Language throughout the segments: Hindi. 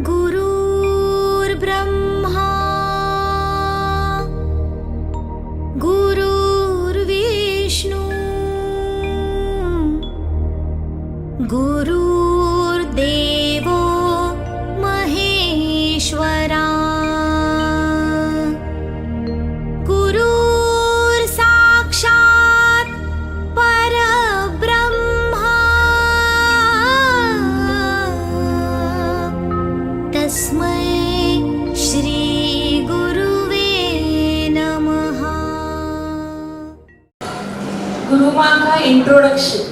गुरुर्ब्रह्मा गुरुर्विष्णु गुरुर्देवो महेश्वरा गुरुर्साक्षात् परब्रह्मा तस्मै श्री गुरुवे नमः। गुरु माँ का इंट्रोडक्शन।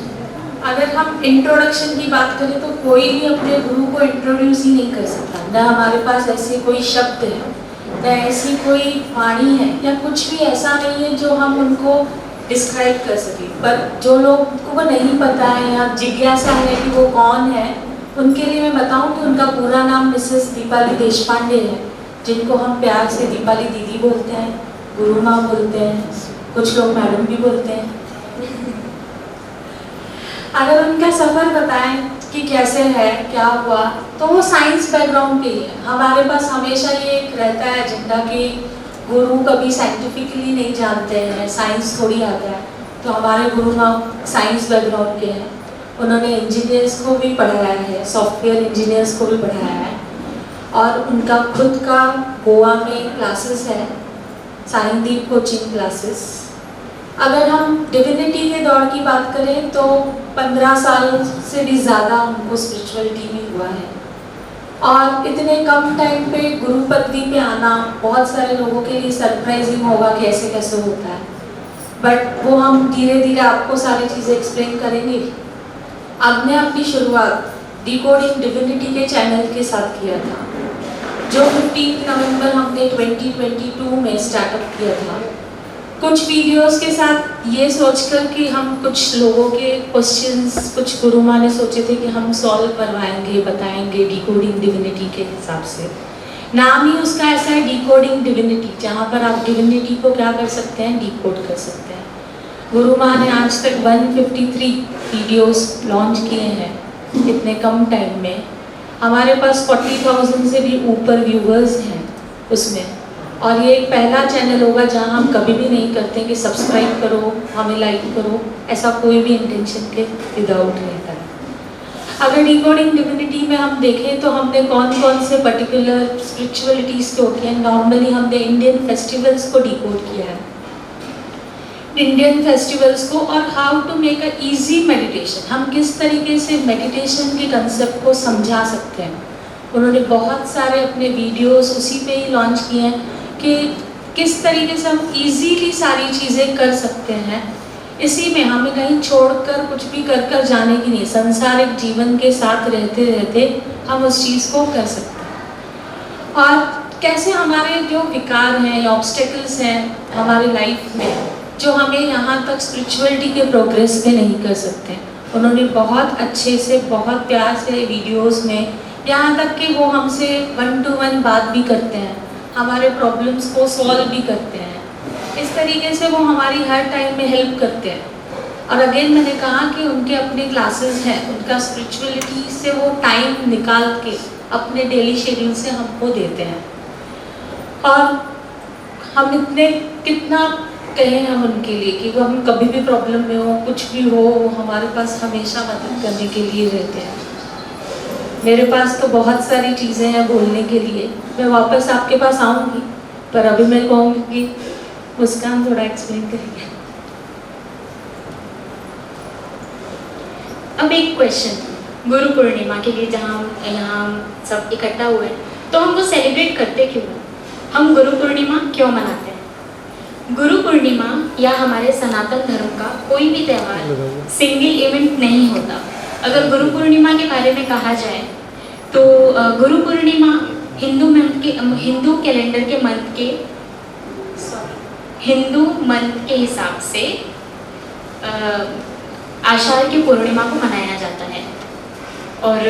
अगर हम इंट्रोडक्शन की बात करें तो कोई भी अपने गुरु को इंट्रोड्यूस ही नहीं कर सकता। न हमारे पास ऐसे कोई शब्द है, न ऐसी कोई वाणी है, या कुछ भी ऐसा नहीं है जो हम उनको डिस्क्राइब कर सके। पर जो लोग को नहीं पता है या जिज्ञासा है कि वो कौन है, उनके लिए मैं बताऊं कि उनका पूरा नाम मिसेस दीपाली देशपांडे है, जिनको हम प्यार से दीपाली दीदी बोलते हैं, गुरु माँ बोलते हैं, कुछ लोग मैडम भी बोलते हैं। अगर उनका सफ़र बताएं कि कैसे है, क्या हुआ, तो वो साइंस बैकग्राउंड के ही है। हमारे पास हमेशा ये एक रहता है एजेंडा कि गुरु कभी साइंटिफिकली नहीं जानते हैं, साइंस थोड़ी आता है। तो हमारे गुरु माँ साइंस बैकग्राउंड के हैं। उन्होंने इंजीनियर्स को भी पढ़ाया है, सॉफ्टवेयर इंजीनियर्स को भी पढ़ाया है, और उनका खुद का गोवा में क्लासेस है, साइंदीप कोचिंग क्लासेस। अगर हम डिविनिटी के दौर की बात करें तो 15 साल से भी ज़्यादा उनको स्पिरिचुअलिटी में हुआ है, और इतने कम टाइम पे गुरु पदवी पे आना बहुत सारे लोगों के लिए सरप्राइजिंग होगा कि ऐसे कैसे होता है। बट वो हम धीरे धीरे आपको सारी चीज़ें एक्सप्लेन करेंगे। हमने अपनी शुरुआत डिकोडिंग डिविनिटी के चैनल के साथ किया था, जो 15 नवंबर हमने 2022 में स्टार्टअप किया था। कुछ वीडियोस के साथ ये सोचकर कि हम कुछ लोगों के क्वेश्चंस, कुछ गुरु माँ ने सोचे थे कि हम सॉल्व करवाएंगे, बताएंगे डिकोडिंग डिविनिटी के हिसाब से। नाम ही उसका ऐसा है, डिकोडिंग डिविनिटी, जहाँ पर आप डिविनिटी को क्या कर सकते हैं, डिकोड कर सकते हैं। गुरु माँ ने आज तक 153 वीडियोस लॉन्च किए हैं इतने कम टाइम में। हमारे पास 40,000 से भी ऊपर व्यूवर्स हैं उसमें, और ये एक पहला चैनल होगा जहाँ हम कभी भी नहीं करते कि सब्सक्राइब करो, हमें लाइक करो, ऐसा कोई भी इंटेंशन के विदाउट रहता है। अगर डिकोडिंग डिविनिटी में हम देखें तो हमने कौन कौन से पर्टिकुलर स्पिरिचुअलिटीज़ के होती हैं। नॉर्मली हमने इंडियन फेस्टिवल्स को डिकोड किया है, इंडियन फेस्टिवल्स को, और how to make a easy meditation, हम किस तरीके से मेडिटेशन के कंसेप्ट को समझा सकते हैं। उन्होंने बहुत सारे अपने वीडियोस उसी पे ही लॉन्च किए हैं कि किस तरीके से हम इजीली सारी चीज़ें कर सकते हैं। इसी में हमें कहीं छोड़कर कुछ भी कर जाने की नहीं, संसारिक जीवन के साथ रहते रहते हम उस चीज़ को कर सकते हैं। और कैसे हमारे जो विकार हैं या ऑब्स्टेकल्स हैं हमारे लाइफ में, जो हमें यहाँ तक स्पिरिचुअलिटी के प्रोग्रेस में नहीं कर सकते, उन्होंने बहुत अच्छे से, बहुत प्यार से वीडियोज़ में, यहाँ तक कि वो हमसे 1-to-1 बात भी करते हैं, हमारे प्रॉब्लम्स को सॉल्व भी करते हैं। इस तरीके से वो हमारी हर टाइम में हेल्प करते हैं। और अगेन मैंने कहा कि उनके अपने क्लासेस हैं, उनका स्पिरिचुअलिटी से वो टाइम निकाल के अपने डेली शेड्यूल से हमको देते हैं। और हम इतने कितना कहें हम उनके लिए कि वो हम कभी भी प्रॉब्लम में हो, कुछ भी हो, वो हमारे पास हमेशा मदद करने के लिए रहते हैं। मेरे पास तो बहुत सारी चीज़ें हैं बोलने के लिए, मैं वापस आपके पास आऊँगी, पर अभी मैं कहूँगी कि मुस्कान थोड़ा एक्सप्लेन करेंगे। अब एक क्वेश्चन, गुरु पूर्णिमा के लिए जहाँ यहाँ सब इकट्ठा हुए हैं, तो हम वो सेलिब्रेट करते क्यों हैं? हम गुरु पूर्णिमा क्यों मनाते हैं? गुरु पूर्णिमा या हमारे सनातन धर्म का कोई भी त्यौहार सिंगल इवेंट नहीं होता। अगर गुरु पूर्णिमा के बारे में कहा जाए तो गुरु पूर्णिमा हिंदू कैलेंडर के हिंदू मंथ के हिसाब से आषाढ़ की पूर्णिमा को मनाया जाता है। और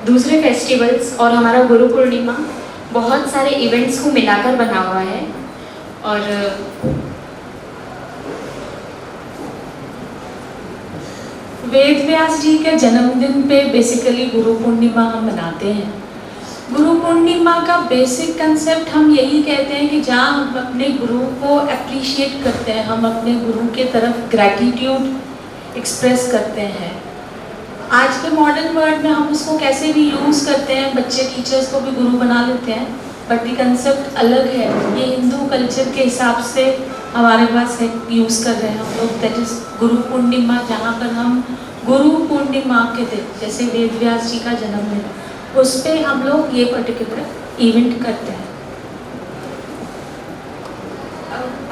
दूसरे फेस्टिवल्स और हमारा गुरु पूर्णिमा बहुत सारे इवेंट्स को मिलाकर बना हुआ है। और वेद व्यास जी के जन्मदिन पे बेसिकली गुरु पूर्णिमा हम मनाते हैं। गुरु पूर्णिमा का बेसिक कंसेप्ट हम यही कहते हैं कि जहाँ हम अपने गुरु को अप्रिशिएट करते हैं, हम अपने गुरु के तरफ ग्रैटिट्यूड एक्सप्रेस करते हैं। आज के मॉडर्न वर्ल्ड में हम उसको कैसे भी यूज़ करते हैं, बच्चे टीचर्स को भी गुरु बना लेते हैं, बट ये कंसेप्ट अलग है। ये हिंदू कल्चर के हिसाब से हमारे पास है, यूज़ कर रहे हैं हम लोग, दैट इज़ गुरु पूर्णिमा, जहाँ पर हम गुरु पूर्णिमा के दिन, जैसे वेद व्यास जी का जन्मदिन, उस पर हम लोग ये पर्टिकुलर इवेंट करते हैं।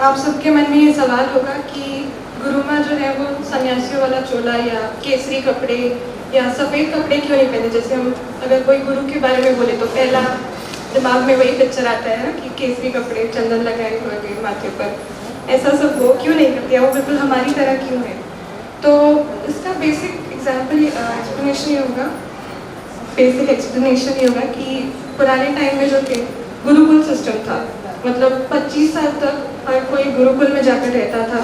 आप सबके मन में ये सवाल होगा कि गुरुमा जो है वो सन्यासियों वाला चोला या केसरी कपड़े या सफ़ेद कपड़े क्यों नहीं पहनते। जैसे हम अगर कोई गुरु के बारे में बोले तो पहला दिमाग में वही पिक्चर आता है ना कि केसरी कपड़े, चंदन लगाए हुए माथे पर, ऐसा सब वो क्यों नहीं करते, वो बिल्कुल हमारी तरह क्यों है। तो इसका बेसिक एग्जाम्पल एक्सप्लेनेशन ये होगा, बेसिक एक्सप्लेनेशन ये होगा कि पुराने टाइम में जो थे गुरुकुल सिस्टम था, मतलब 25 साल तक हर कोई गुरुकुल में जाकर रहता था,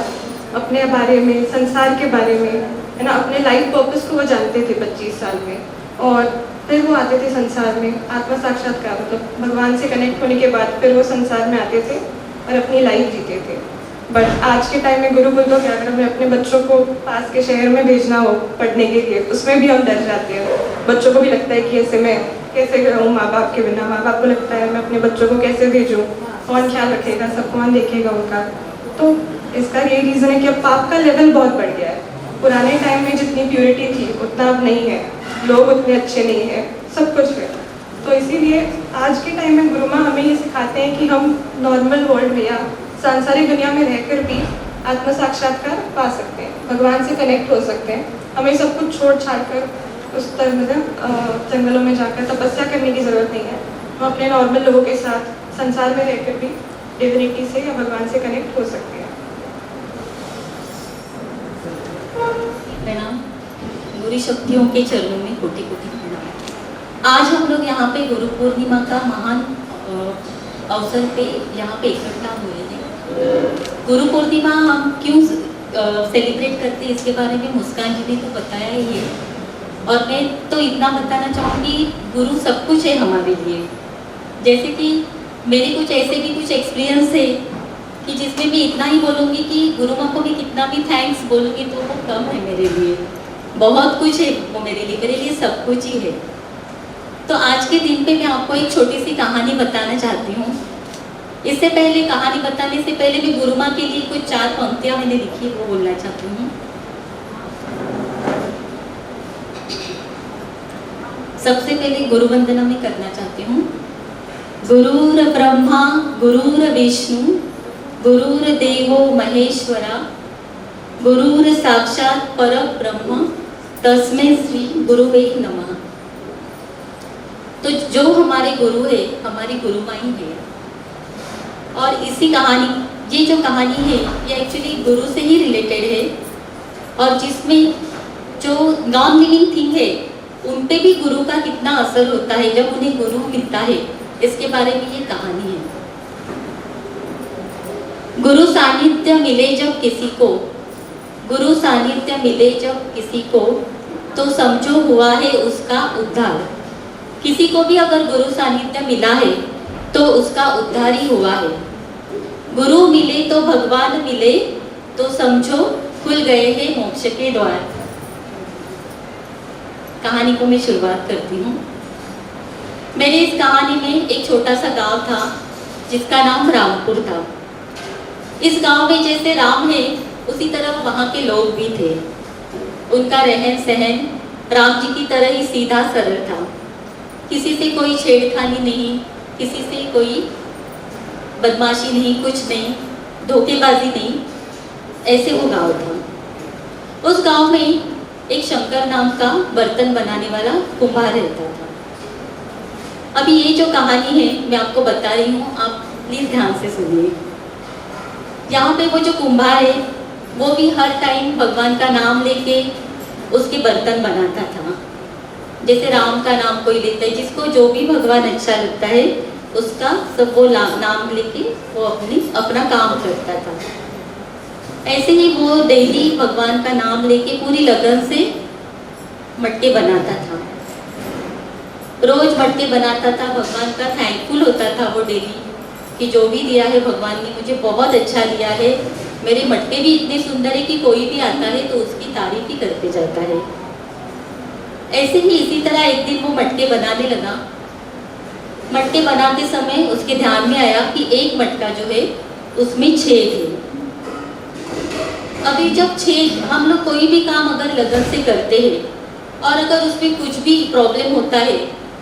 अपने बारे में, संसार के बारे में, है ना, अपने लाइफ पर्पस को वो जानते थे 25 साल में, और फिर वो आते थे संसार में आत्मा साक्षात्कार, मतलब भगवान से कनेक्ट होने के बाद फिर वो संसार में आते थे और अपनी लाइफ जीते थे। बट आज के टाइम में गुरुकुल तो क्या, अगर हमें अपने बच्चों को पास के शहर में भेजना हो पढ़ने के लिए, उसमें भी हम डर जाते हैं। बच्चों को भी लगता है कि ऐसे मैं कैसे रहूँ माँ बाप के बिना, माँ बाप को लगता है मैं अपने बच्चों को कैसे भेजूँ, कौन ख्याल रखेगा, सब कौन देखेगा उनका। तो इसका ये रीज़न है कि अब पाप का लेवल बहुत बढ़ गया है। पुराने टाइम में जितनी प्योरिटी थी उतना अब नहीं है, लोग उतने अच्छे नहीं हैं, सब कुछ है। तो इसीलिए आज के टाइम में गुरुमा हमें ये सिखाते हैं कि हम नॉर्मल वर्ल्ड में या सांसारिक दुनिया में रहकर भी आत्म साक्षात्कार पा सकते हैं, भगवान से कनेक्ट हो सकते हैं। हमें सब कुछ छोड़ छाड़ कर उस तरह जंगलों में जाकर तपस्या करने की ज़रूरत नहीं है। हम अपने नॉर्मल लोगों के साथ संसार में रहकर भी डिविनिटी से या भगवान से कनेक्ट हो सकते हैं। प्रणाम। गुरु शक्तियों के चरणों में कोटि कोटि प्रणाम। आज हम लोग यहाँ पे गुरु पूर्णिमा का महान अवसर पे यहाँ पे इकट्ठा हुए हैं। गुरु पूर्णिमा हम क्यों सेलिब्रेट करते हैं, इसके बारे में मुस्कान जी ने तो बताया ही है, और मैं तो इतना बताना चाहूँगी, गुरु सब कुछ है हमारे लिए। जैसे कि मेरे कुछ ऐसे भी कुछ एक्सपीरियंस है कि जिसमें मैं इतना ही बोलूँगी कि गुरु माँ को भी कितना भी थैंक्स बोलूँगी तो वो कम है मेरे लिए। बहुत कुछ है वो मेरे लिए सब कुछ ही है। तो आज के दिन पे मैं आपको एक छोटी सी कहानी बताना चाहती हूँ। इससे पहले, कहानी बताने से पहले मैं गुरु माँ के लिए कुछ 4 पंक्तियाँ मैंने लिखी वो बोलना चाहती हूँ। सबसे पहले गुरु वंदना में करना चाहती हूँ। गुरुर ब्रह्मा गुरुर विष्णु गुरुर्देवो महेश्वरा गुरुर साक्षात परम ब्रह्म तस्मै श्री गुरुवे नमः। तो जो हमारे गुरु है हमारी गुरु माई है, और इसी कहानी, ये जो कहानी है ये एक्चुअली गुरु से ही रिलेटेड है, और जिसमें जो नॉन लिविंग थिंग है उन पे भी गुरु का कितना असर होता है जब उन्हें गुरु मिलता है, इसके बारे में ये कहानी है। गुरु सानिध्य मिले जब किसी को, गुरु सानिध्य मिले जब किसी को, तो समझो हुआ है उसका उद्धार। किसी को भी अगर गुरु सानिध्य मिला है तो उसका उद्धार ही हुआ है। गुरु मिले तो भगवान मिले, तो समझो खुल गए हैं मोक्ष के द्वार। कहानी को मैं शुरुआत करती हूँ। मेरे इस कहानी में एक छोटा सा गांव था जिसका नाम रामपुर था। इस गांव में जैसे राम है उसी तरह वहाँ के लोग भी थे। उनका रहन सहन राम जी की तरह ही सीधा सरल था। किसी से कोई छेड़खानी नहीं, किसी से कोई बदमाशी नहीं, कुछ नहीं, धोखेबाजी नहीं, ऐसे वो गांव था। उस गांव में एक शंकर नाम का बर्तन बनाने वाला कुम्हार रहता था। अभी ये जो कहानी है मैं आपको बता रही हूँ, आप प्लीज़ ध्यान से सुनिए। यहाँ पे वो जो कुम्हार है वो भी हर टाइम भगवान का नाम लेके उसके बर्तन बनाता था। जैसे राम का नाम कोई लेता है, जिसको जो भी भगवान अच्छा लगता है उसका सब वो नाम लेके वो अपना काम करता था। ऐसे ही वो डेली भगवान का नाम लेके पूरी लगन से मटके बनाता था। रोज मटके बनाता था, भगवान का थैंकफुल होता था वो डेली कि जो भी दिया है भगवान ने मुझे बहुत अच्छा दिया है, मेरे मटके भी इतने सुंदर है कि कोई भी आता है तो उसकी तारीफ ही करते जाता है। ऐसे ही इसी तरह एक दिन वो मटके बनाने लगा। मटके बनाते समय उसके ध्यान में आया कि एक मटका जो है उसमें छेद है। अभी जब छेद, हम लोग कोई भी काम अगर लगन से करते हैं और अगर उसमें कुछ भी प्रॉब्लम होता है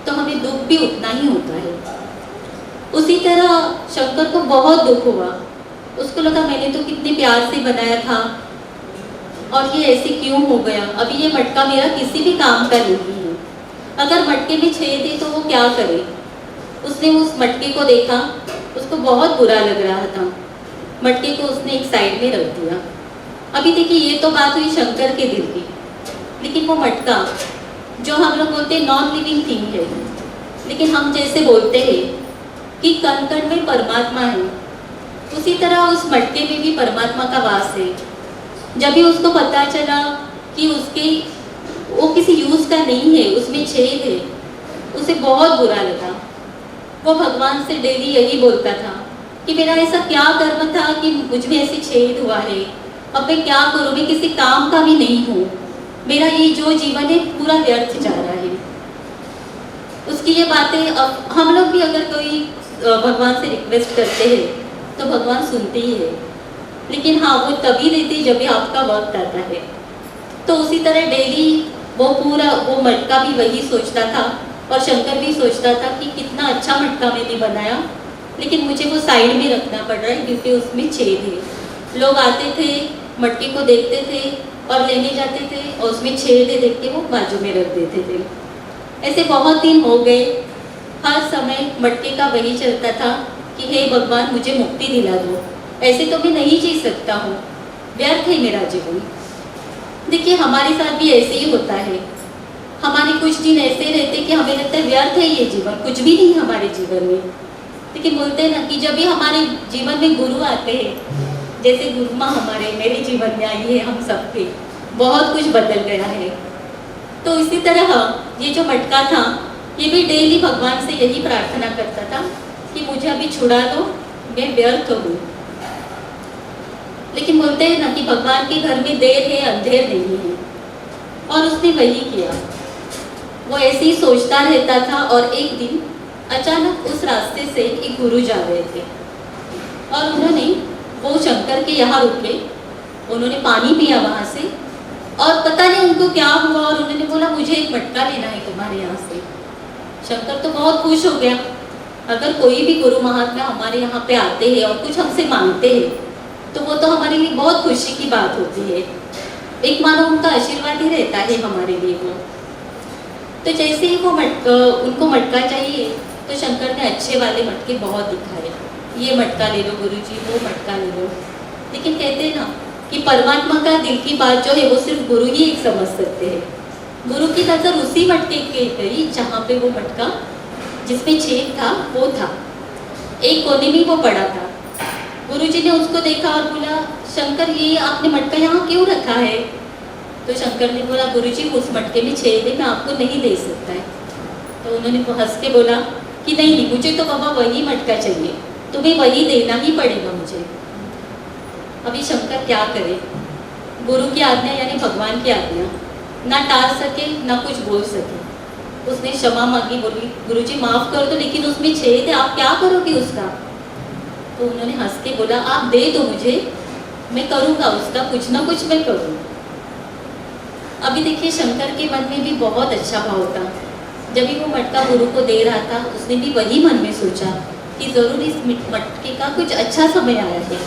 तो हमें दुख भी उतना ही होता है। उसी तरह शंकर को बहुत दुख हुआ। उसको लगा मैंने तो कितने प्यार से बनाया था और ये ऐसे क्यों हो गया। अभी ये मटका मेरा किसी भी काम का नहीं है, अगर मटके में छेद है तो वो क्या करे। उसने उस मटके को देखा, उसको बहुत बुरा लग रहा था। मटके को उसने एक साइड में रख दिया। अभी देखिए ये तो बात हुई शंकर के दिल की, लेकिन वो मटका जो हम लोग बोलते हैं नॉन लिविंग थिंग है, लेकिन हम जैसे बोलते हैं कि कण कण में परमात्मा है, उसी तरह उस मटके में भी परमात्मा का वास है। जब भी उसको पता चला कि उसके वो किसी यूज़ का नहीं है, उसमें छेद है, उसे बहुत बुरा लगा। वो भगवान से डेली यही बोलता था कि मेरा ऐसा क्या कर्म था कि मुझ में ऐसे छेद हुआ है, अब मैं क्या करूँ, मैं किसी काम का भी नहीं हूँ, मेरा ये जो जीवन है पूरा व्यर्थ जा रहा है। उसकी ये बातें अब हम लोग भी अगर कोई भगवान से रिक्वेस्ट करते हैं तो भगवान सुनते ही है, लेकिन हाँ वो तभी देते जब भी आपका वक्त आता है। तो उसी तरह डेली वो पूरा वो मटका भी वही सोचता था और शंकर भी सोचता था कि कितना अच्छा मटका मैंने बनाया, लेकिन मुझे वो साइड में रखना पड़ रहा है क्योंकि उसमें छेद है। लोग आते थे, मटके को देखते थे और लेने जाते थे और उसमें छेद है देख के वो बाजू में रख देते थे। ऐसे बहुत दिन हो गए। हर समय मटके का वही चलता था कि हे भगवान मुझे मुक्ति दिला दो, ऐसे तो मैं नहीं जी सकता हूँ, व्यर्थ है मेरा जीवन। देखिए हमारे साथ भी ऐसे ही होता है। हमारे कुछ दिन ऐसे रहते कि हमें लगता है व्यर्थ है ये जीवन, कुछ भी नहीं हमारे जीवन में। लेकिन बोलते हैं ना कि जब भी हमारे जीवन में गुरु आते हैं, जैसे गुरु माँ हमारे मेरे जीवन में आई है, हम सबके बहुत कुछ बदल गया है। तो इसी तरह ये जो मटका था ये भी डेली भगवान से यही प्रार्थना करता था कि मुझे अभी छुड़ा दो, मैं व्यर्थ हूँ। लेकिन बोलते हैं ना कि भगवान के घर में देर है अंधेर नहीं है, और उसने वही किया। वो ऐसे ही सोचता रहता था और एक दिन अचानक उस रास्ते से एक गुरु जा रहे थे और उन्होंने वो शंकर के यहाँ रुके, उन्होंने पानी पिया वहाँ से और पता नहीं उनको क्या हुआ और उन्होंने बोला मुझे एक मटका लेना है तुम्हारे यहाँ से। शंकर तो बहुत खुश हो गया। अगर कोई भी गुरु महात्मा हमारे यहाँ पे आते हैं और कुछ हमसे मांगते हैं तो वो तो हमारे लिए बहुत खुशी की बात होती है, एक मानो उनका आशीर्वाद ही रहता है हमारे लिए वो। तो जैसे ही वो उनको मटका चाहिए तो शंकर ने अच्छे वाले मटके बहुत दिखाए, ये मटका ले लो गुरुजी, वो मटका ले लो। लेकिन कहते हैं ना कि परमात्मा का दिल की बात जो है वो सिर्फ गुरु ही एक समझ सकते हैं। गुरु की नज़र उसी मटके के गई जहाँ पे वो मटका जिसमें छेद था वो था, एक कोने में वो पड़ा था। गुरुजी ने उसको देखा और बोला शंकर ये आपने मटका यहाँ क्यों रखा है। तो शंकर ने बोला गुरुजी उस मटके में छेद है, मैं आपको नहीं दे सकता है। तो उन्होंने वो हंस के बोला कि नहीं नहीं मुझे तो बाबा वही मटका चाहिए, तुम्हें वही देना ही पड़ेगा मुझे। अभी शंकर क्या करे, गुरु की आज्ञा यानी भगवान की आज्ञा ना टाल सके ना कुछ बोल सके। उसने क्षमा मांगी, बोली गुरुजी माफ कर दो लेकिन उसमें छेद है, आप क्या करोगे उसका। तो उन्होंने हंस के बोला आप दे दो मुझे, मैं करूँगा उसका कुछ ना कुछ मैं करूँ। अभी देखिए शंकर के मन में भी बहुत अच्छा भाव था। जब भी वो मटका गुरु को दे रहा था उसने भी वही मन में सोचा कि ज़रूर इस मटके का कुछ अच्छा समय आया है,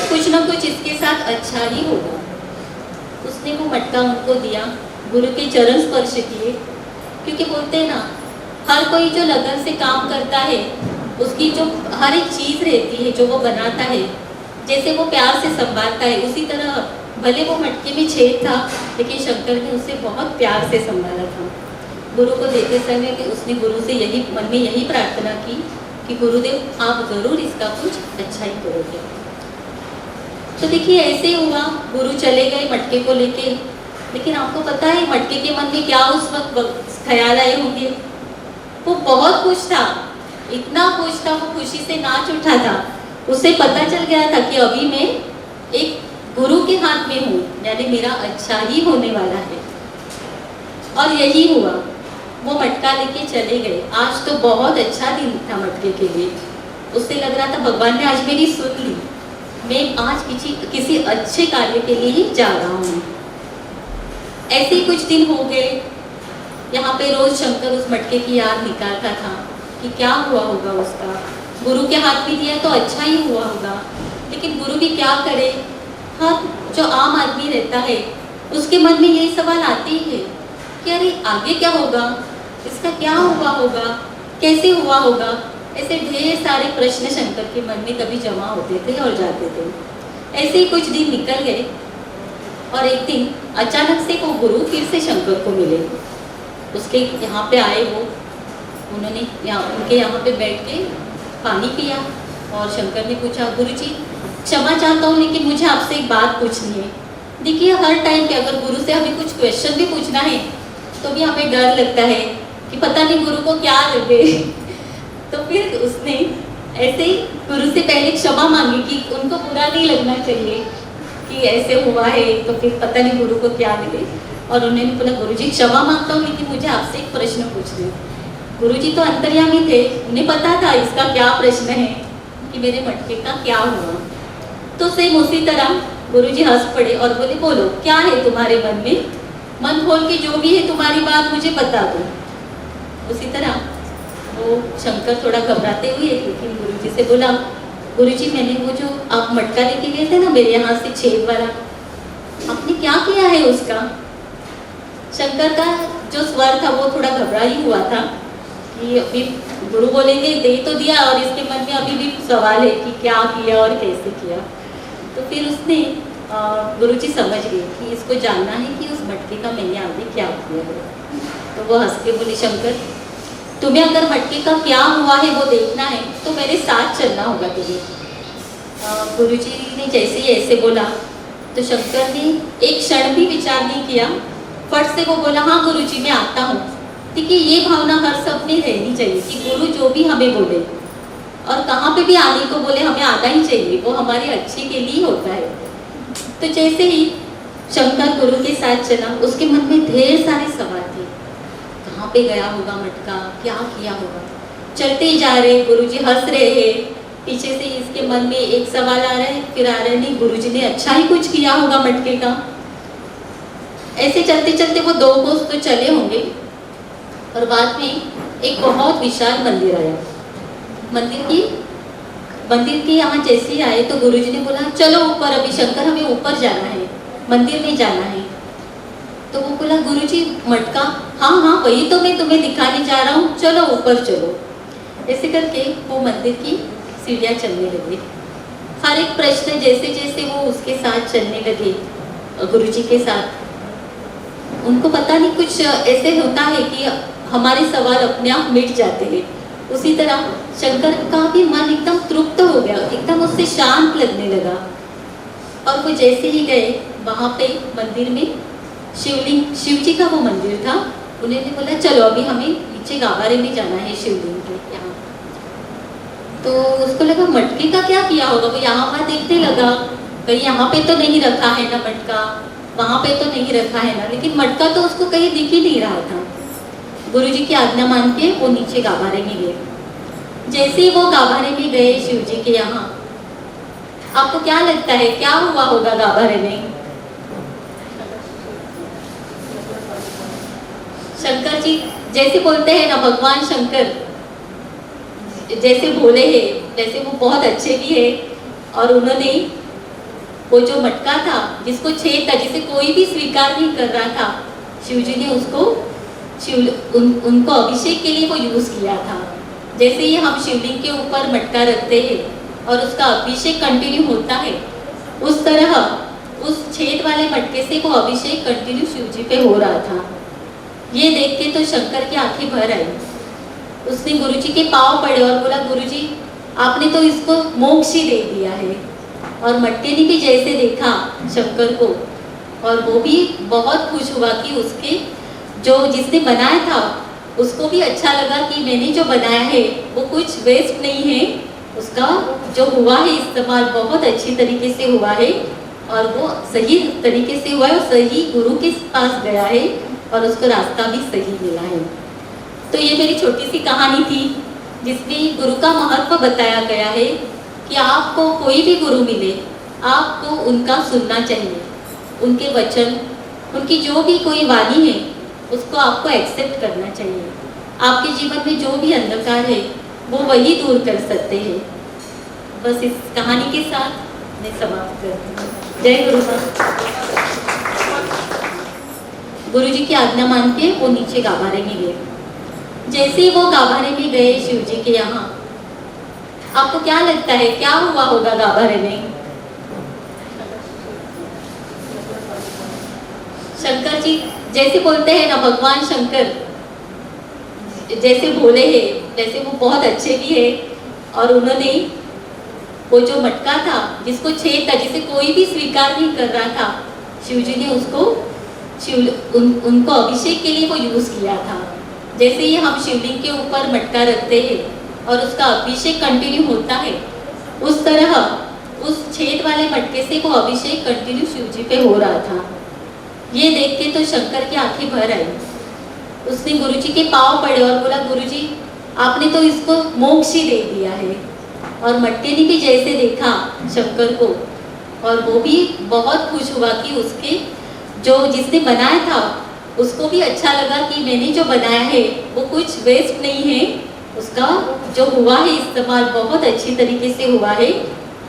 कुछ ना कुछ इसके साथ अच्छा ही होगा। उसने वो मटका उनको दिया, गुरु के चरण स्पर्श किए, क्योंकि बोलते हैं ना हर कोई जो लगन से काम करता है उसकी जो हर एक चीज़ रहती है जो वो बनाता है, जैसे वो प्यार से संभालता है, उसी तरह भले वो मटके में छेद था लेकिन शंकर ने उसे बहुत प्यार से संभाला था। गुरु को देते समय कि उसने गुरु से यही मन में यही प्रार्थना की कि गुरुदेव आप ज़रूर इसका कुछ अच्छा ही करोगे। तो देखिए ऐसे हुआ, गुरु चले गए मटके को लेके। लेकिन आपको पता है मटके के मन में क्या उस वक्त ख्याल आए होंगे वो बहुत खुश था, इतना खुश था, वो खुशी से नाच उठा था। उसे पता चल गया था कि अभी मैं एक गुरु के हाथ में हूँ, यानी मेरा अच्छा ही होने वाला है। और यही हुआ, वो मटका लेके चले गए। आज तो बहुत अच्छा दिन था मटके के लिए। उससे लग रहा था भगवान ने आज मेरी सुन ली, मैं आज किसी अच्छे कार्य के लिए ही जा रहा हूँ। ऐसे ही कुछ दिन हो गए। यहाँ पे रोज शंकर उस मटके की याद निकालता था कि क्या हुआ होगा उसका। गुरु के हाथ में दिया तो अच्छा ही हुआ होगा, लेकिन गुरु भी क्या करे। हाँ, जो आम आदमी रहता है उसके मन में यही सवाल आते ही है कि अरे आगे क्या होगा, इसका क्या हुआ होगा, कैसे हुआ होगा। ऐसे ढेर सारे प्रश्न शंकर के मन में कभी जमा होते थे और जाते थे। ऐसे ही कुछ दिन निकल गए और एक दिन अचानक से वो गुरु फिर से शंकर को मिले। उसके यहाँ पे आए वो, उन्होंने उनके यहाँ पे बैठ के पानी पिया और शंकर ने पूछा, गुरुजी क्षमा चाहता हूँ लेकिन मुझे आपसे एक बात पूछनी है। देखिए हर टाइम पे अगर गुरु से हमें कुछ क्वेश्चन भी पूछना है तो भी हमें डर लगता है कि पता नहीं गुरु को क्या लगे। तो फिर उसने ऐसे ही गुरु से पहले क्षमा मांगी कि उनको बुरा नहीं लगना चाहिए कि ऐसे हुआ है, तो फिर पता नहीं गुरु को क्या लगे। और उन्होंने बोला, गुरुजी क्षमा मांगता हूँ लेकिन मुझे आपसे एक प्रश्न पूछना है। गुरुजी तो अंतर्यामी थे, उन्हें पता था इसका क्या प्रश्न है कि मेरे मटके का क्या हुआ। तो सेम उसी तरह गुरुजी हंस पड़े और बोले, बोलो क्या है तुम्हारे मन में, मन खोल के जो भी है तुम्हारी बात मुझे बता दो। उसी तरह वो शंकर थोड़ा घबराते हुए लेकिन गुरुजी से बोला, गुरुजी मैंने वो जो आप मटका लेके गए थे ना मेरे यहाँ से छेद वाला, आपने क्या किया है उसका। शंकर का जो स्वर था वो थोड़ा घबरा ही हुआ था कि अभी गुरु बोलेंगे दे तो दिया और इसके मन में अभी भी सवाल है कि क्या किया और कैसे किया। तो फिर उसने गुरुजी समझ गए कि इसको जानना है कि उस मटके का मैंने आगे क्या किया है। तो वो हंस के बोले, शंकर तुम्हें अगर मटके का क्या हुआ है वो देखना है तो मेरे साथ चलना होगा तुम्हें। गुरुजी ने जैसे ही ऐसे बोला तो शंकर ने एक क्षण भी विचार नहीं किया, फट से वो बोला, हाँ गुरुजी मैं आता हूँ। देखिए ये भावना हर सब में रहनी चाहिए कि गुरु जो भी हमें बोले और कहाँ पे भी आने को बोले हमें आना ही चाहिए, वो हमारे अच्छे के लिए होता है। तो जैसे ही शंकर गुरु के साथ चला, उसके मन में ढेर सारे सवाल थे, कहाँ पे गया होगा मटका, क्या किया होगा। चलते ही जा रहे, गुरुजी हंस रहे हैं, पीछे से इसके मन में एक सवाल आ रहा है, फिर आ रहा है नहीं गुरुजी ने अच्छा ही कुछ किया होगा मटके का। ऐसे चलते चलते वो 2 कोस तो चले होंगे और बाद में एक बहुत विशाल मंदिर आया। मंदिर के यहाँ जैसे ही आए तो गुरुजी ने बोला, चलो ऊपर, अभी शंकर हमें ऊपर जाना है, मंदिर में जाना है। तो वो बोला, गुरुजी मटका, हाँ हाँ वही तो मैं तुम्हें दिखाने जा रहा हूँ, चलो ऊपर चलो। ऐसे करके वो मंदिर की सीढ़ियाँ चलने लगे। हर एक प्रश्न जैसे जैसे वो उसके साथ चलने लगे गुरुजी के साथ, उनको पता नहीं कुछ ऐसे होता है कि हमारे सवाल अपने आप मिट जाते हैं। उसी तरह शंकर का भी मन एकदम तृप्त हो गया, एकदम उससे शांत लगने लगा। और वो जैसे ही गए वहाँ पे मंदिर में शिवलिंग, शिव जी का वो मंदिर था, उन्होंने बोला चलो अभी हमें नीचे गाभारे में जाना है शिवलिंग के यहाँ। तो उसको लगा मटके का क्या किया होगा, वो यहाँ वहाँ देखने लगा, कहीं यहाँ पे तो नहीं रखा है ना मटका, वहाँ पे तो नहीं रखा है ना, लेकिन मटका तो उसको कहीं दिख ही नहीं रहा था। गुरुजी की आज्ञा मान के वो नीचे गाभारे में गए। जैसे ही वो गाभारे में गए शिव जी के यहाँ, आपको क्या लगता है क्या हुआ होगा गाभारे में? शंकर जी जैसे बोलते हैं ना, भगवान शंकर जैसे भोले हैं वैसे वो बहुत अच्छे भी है। और उन्होंने वो जो मटका था जिसको छेद था, जिसे कोई भी स्वीकार नहीं कर रहा था, शिव जी ने उसको उनको अभिषेक के लिए वो यूज किया था। जैसे ही हम शिवलिंग के ऊपर मटका रखते हैं और उसका अभिषेक कंटिन्यू होता है, उस तरह उस छेद वाले मटके से वो अभिषेक कंटिन्यू शिव जी पे हो रहा था। ये देख के तो शंकर की आंखें भर आई। उसने गुरुजी के पांव पड़े और बोला, गुरुजी आपने तो इसको मोक्ष ही दे दिया है। और मटके ने भी जैसे देखा शंकर को, और वो भी बहुत खुश हुआ कि उसके जो जिसने बनाया था उसको भी अच्छा लगा कि मैंने जो बनाया है वो कुछ वेस्ट नहीं है, उसका जो हुआ है इस्तेमाल बहुत अच्छी तरीके से हुआ है और वो सही तरीके से हुआ है और सही गुरु के पास गया है और उसको रास्ता भी सही मिला है। तो ये मेरी छोटी सी कहानी थी जिसमें गुरु का महत्व बताया गया है कि आपको कोई भी गुरु मिले आपको उनका सुनना चाहिए, उनके वचन, उनकी जो भी कोई वाणी है उसको आपको एक्सेप्ट करना चाहिए। आपके जीवन में जो भी अंधकार है वो वही दूर कर सकते हैं। बस इस कहानी के साथ मैं समाप्त करती हूँ। जय गुरु माँ। गुरु जी की आज्ञा मान के वो नीचे गाभारे में गए। जैसे ही वो गाभारे में गए शिव जी के यहाँ, आपको क्या लगता है क्या हुआ होगा गाभारे में? शंकर जी जैसे बोलते हैं ना, भगवान शंकर जैसे भोले हैं वैसे वो बहुत अच्छे भी है और उन्होंने वो जो मटका था जिसको छेद था, जिसे कोई भी स्वीकार नहीं कर रहा था, शिव जी ने उसको उनको अभिषेक के लिए वो यूज किया था। जैसे ही हम शिवलिंग के ऊपर मटका रखते हैं और उसका अभिषेक कंटिन्यू होता है, उस तरह उस छेद वाले मटके से वो अभिषेक कंटिन्यू शिव जी पे हो रहा था। ये देख के तो शंकर की आंखें भर आई। उसने गुरुजी के पांव पड़े और बोला, गुरुजी आपने तो इसको मोक्ष ही दे दिया है। और मटके ने भी जैसे देखा शंकर को और वो भी बहुत खुश हुआ कि उसके जो जिसने बनाया था उसको भी अच्छा लगा कि मैंने जो बनाया है वो कुछ वेस्ट नहीं है, उसका जो हुआ है इस्तेमाल बहुत अच्छी तरीके से हुआ है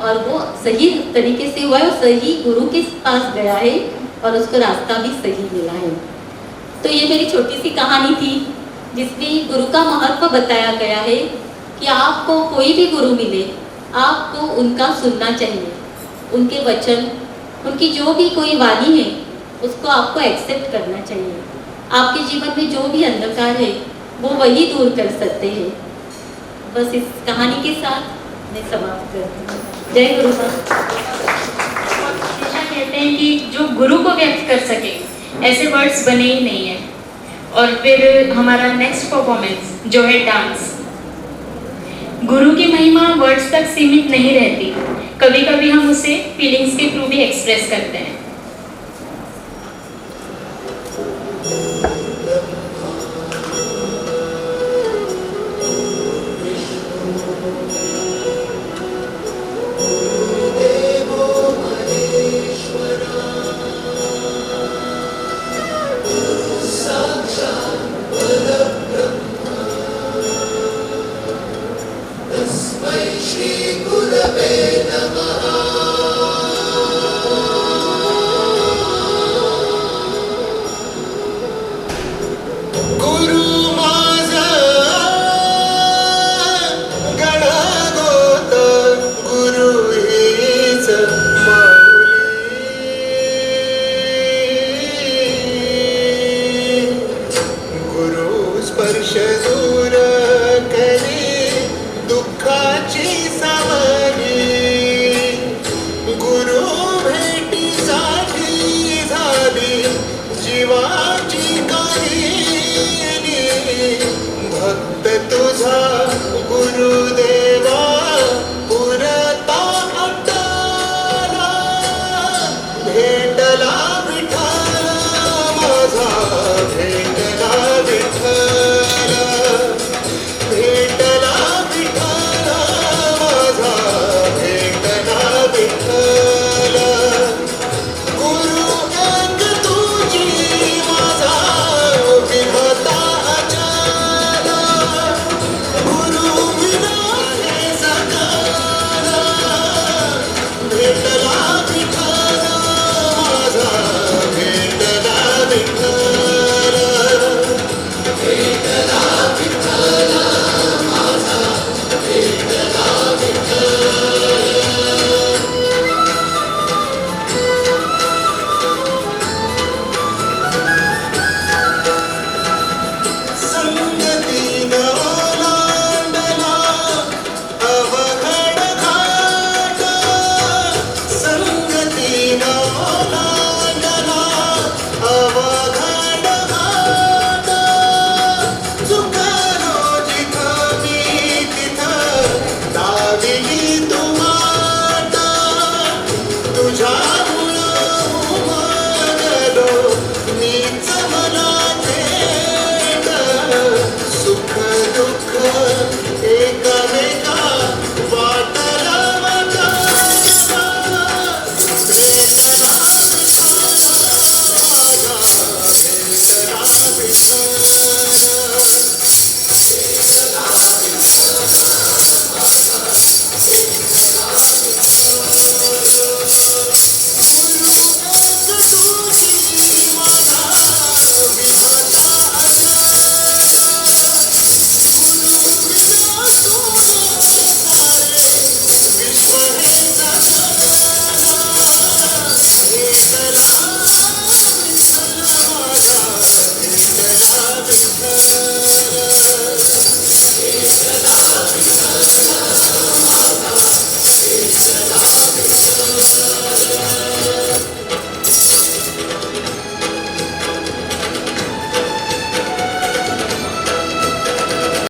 और वो सही तरीके से हुआ है और सही गुरु के पास गया है और उसको रास्ता भी सही मिला है। तो ये मेरी छोटी सी कहानी थी जिसमें गुरु का महत्व बताया गया है कि आपको कोई भी गुरु मिले आपको उनका सुनना चाहिए, उनके वचन, उनकी जो भी कोई वाणी है उसको आपको एक्सेप्ट करना चाहिए। आपके जीवन में जो भी अंधकार है वो वही दूर कर सकते हैं। बस इस कहानी के साथ मैं समाप्त करती हूँ। जय गुरु माँ। हमेशा कहते हैं कि जो गुरु को व्यक्त कर सके ऐसे वर्ड्स बने ही नहीं है। और फिर हमारा नेक्स्ट परफॉर्मेंस जो है डांस। गुरु की महिमा वर्ड्स तक सीमित नहीं रहती, कभी कभी हम उसे फीलिंग्स के थ्रू भी एक्सप्रेस करते हैं। श्री गुरवे